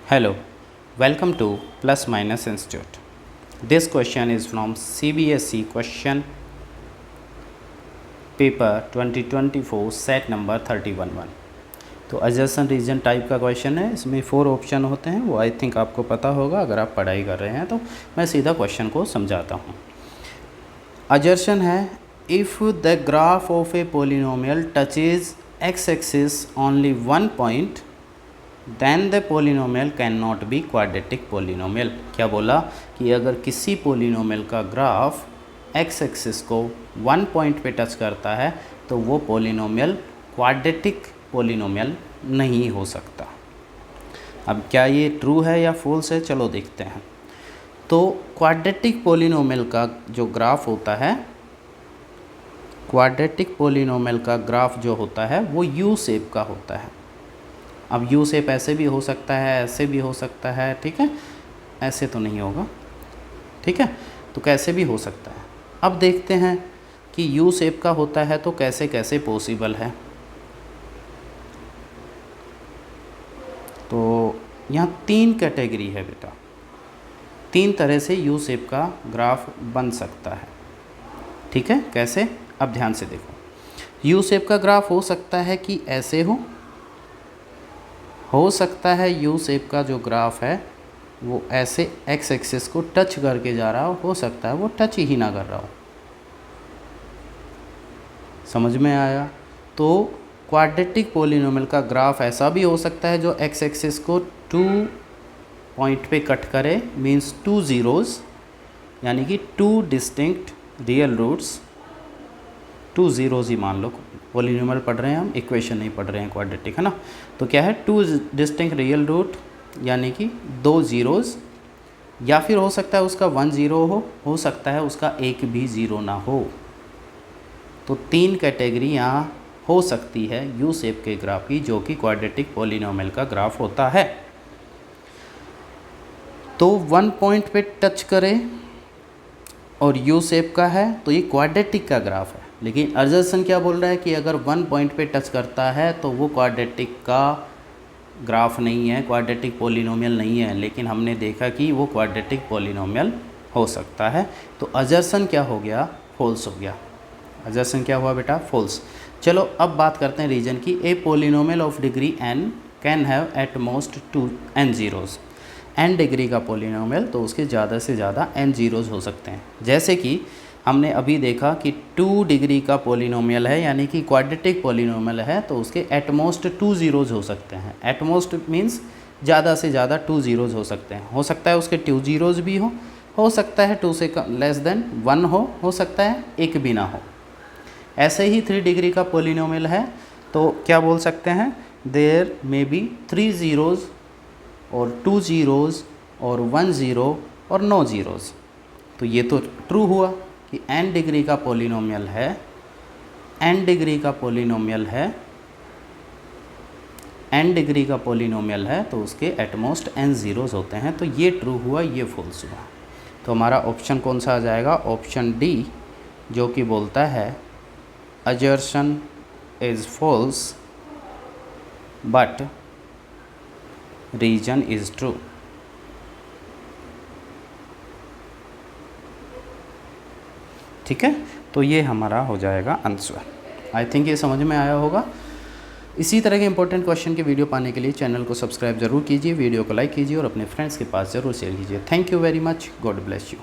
Hello, welcome to Plus Minus Institute. This question is from CBSE question paper 2024 set number 311. तो adjacent region type का question है। इसमें 4 option होते हैं, वो आई थिंक आपको पता होगा अगर आप पढ़ाई कर रहे हैं। तो मैं सीधा क्वेश्चन को समझाता हूँ। assertion है if the graph of a polynomial touches x axis only one point then the polynomial cannot be quadratic polynomial। क्या बोला कि अगर किसी पोलिनोमियल का ग्राफ x एक्सिस को 1 पॉइंट पे टच करता है तो वो पोलिनोमियल क्वाड्रेटिक पोलिनोमियल नहीं हो सकता। अब क्या ये ट्रू है या फॉल्स है, चलो देखते हैं। तो क्वाड्रेटिक पोलिनोमियल का जो ग्राफ होता है, क्वाड्रेटिक पोलिनोमियल का ग्राफ जो होता है वो यू शेप का होता है। अब यू शेप ऐसे भी हो सकता है, ऐसे भी हो सकता है, ठीक है। ऐसे तो नहीं होगा, ठीक है, तो कैसे भी हो सकता है। अब देखते हैं कि यू शेप का होता है तो कैसे कैसे पॉसिबल है। तो यहाँ 3 कैटेगरी है बेटा, 3 तरह से यू शेप का ग्राफ बन सकता है, ठीक है। कैसे, अब ध्यान से देखो। यू शेप का ग्राफ हो सकता है कि ऐसे हो सकता है यू शेप का जो ग्राफ है वो ऐसे एक्स एक्सिस को टच करके जा रहा हो सकता है वो टच ही ना कर रहा हो। समझ में आया। तो क्वाड्रेटिक पोलिनोमियल का ग्राफ ऐसा भी हो सकता है जो एक्स एक्सिस को 2 पॉइंट पे कट करे, मींस 2 ज़ीरोज़, यानी कि 2 डिस्टिंक्ट रियल रूट्स, 2 ज़ीरोज़ ही मान लो। पोलिनोमियल पढ़ रहे हैं हम, इक्वेशन नहीं पढ़ रहे हैं क्वाड्रेटिक, है ना। तो क्या है, 2 डिस्टिंक्ट रियल रूट यानी कि 2 ज़ीरोज़, या फिर हो सकता है उसका 1 ज़ीरो हो सकता है उसका एक भी ज़ीरो ना हो। तो 3 कैटेगरी यहाँ हो सकती है यू शेप के ग्राफ की, जो कि क्वाड्रेटिक पोलिनोमियल का ग्राफ होता है। तो 1 पॉइंट पे टच करे और यू शेप का है तो ये क्वाड्रेटिक का ग्राफ है। लेकिन असर्शन क्या बोल रहा है कि अगर 1 पॉइंट पे टच करता है तो वो क्वाड्रेटिक का ग्राफ नहीं है, क्वाड्रेटिक पोलिनोमियल नहीं है। लेकिन हमने देखा कि वो क्वाड्रेटिक पोलिनोमियल हो सकता है। तो असर्शन क्या हो गया, फॉल्स हो गया। असर्शन क्या हुआ बेटा, फॉल्स। चलो अब बात करते हैं रीजन की। A polynomial of degree n can have at most 2 n zeros. n degree का पोलिनोमियल तो उसके ज़्यादा से ज़्यादा n ज़ीरोज़ हो सकते हैं। जैसे कि हमने अभी देखा कि 2 डिग्री का पोलिनोमियल है, यानी कि क्वाड्रेटिक पोलिनोमियल है, तो उसके एटमोस्ट 2 ज़ीरोज़ हो सकते हैं। एटमोस्ट मींस ज़्यादा से ज़्यादा 2 ज़ीरोज़ हो सकते हैं। हो सकता है उसके 2 ज़ीरोज़ भी हो सकता है 2 से लेस देन 1 हो सकता है 1 भी ना हो। ऐसे ही 3 डिग्री का पोलिनोमियल है तो क्या बोल सकते हैं, देयर मे बी 3 ज़ीरोज़ और 2 ज़ीरोज़ और 1 ज़ीरो और 9 ज़ीरोज़। तो ये तो ट्रू हुआ कि n डिग्री का पोलिनोमियल है, n डिग्री का पोलिनोमियल है, n डिग्री का पोलिनोमियल है तो उसके एटमोस्ट n ज़ीरोज़ होते हैं। तो ये ट्रू हुआ, ये फॉल्स हुआ। तो हमारा ऑप्शन कौन सा आ जाएगा, ऑप्शन डी, जो कि बोलता है assertion is false but reason is true. ठीक है, तो ये हमारा हो जाएगा आंसर। आई थिंक ये समझ में आया होगा। इसी तरह के इंपॉर्टेंट क्वेश्चन की वीडियो पाने के लिए चैनल को सब्सक्राइब जरूर कीजिए, वीडियो को लाइक कीजिए और अपने फ्रेंड्स के पास ज़रूर शेयर कीजिए। Thank you very much, God bless you.